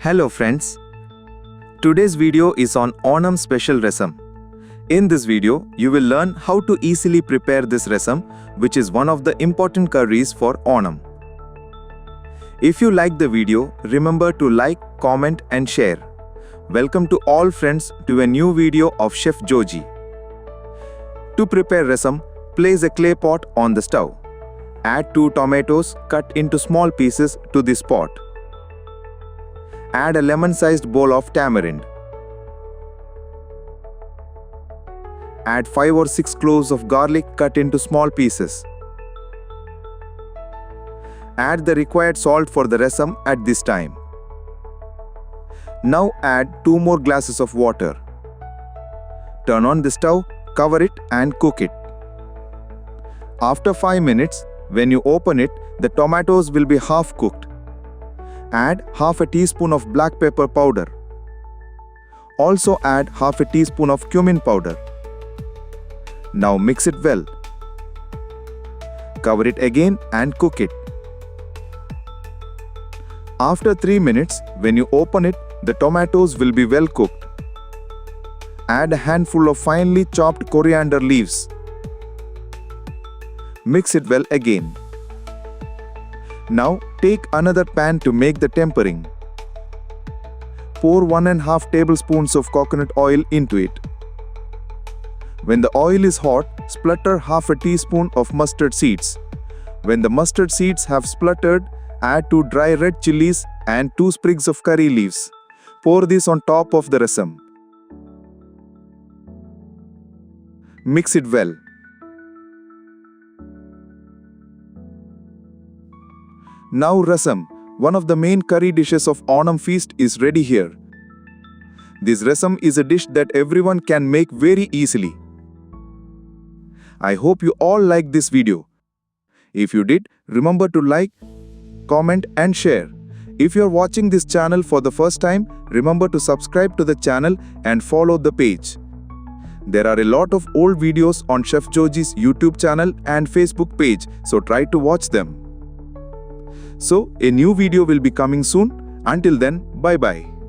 Hello friends. Today's video is on Onam special Rasam. In this video, you will learn how to easily prepare this Rasam, which is one of the important curries for Onam. If you like the video, remember to like, comment and share. Welcome to all friends to a new video of Chef Joji. To prepare Rasam, place a clay pot on the stove. Add 2 tomatoes cut into small pieces to this pot. Add a lemon-sized bowl of tamarind. Add 5 or 6 cloves of garlic cut into small pieces. Add the required salt for the rasam at this time. Now add 2 more glasses of water. Turn on the stove, cover it and cook it. After 5 minutes, when you open it, the tomatoes will be half cooked. Add half a teaspoon of black pepper powder. Also add half a teaspoon of cumin powder. Now mix it well. Cover it again and cook it. After 3 minutes, when you open it, the tomatoes will be well cooked. Add a handful of finely chopped coriander leaves. Mix it well again. Now take another pan to make the tempering. Pour 1½ tablespoons of coconut oil into it. When the oil is hot, splutter half a teaspoon of mustard seeds. When the mustard seeds have spluttered, add 2 dry red chilies and 2 sprigs of curry leaves. Pour this on top of the rasam. Mix it well. Now rasam, one of the main curry dishes of Onam feast, is ready here. This rasam is a dish that everyone can make very easily. I hope you all liked this video. If you did, remember to like, comment and share. If you are watching this channel for the first time, remember to subscribe to the channel and follow the page. There are a lot of old videos on Chef Joji's YouTube channel and Facebook page, so try to watch them. So, a new video will be coming soon. Until then, bye-bye.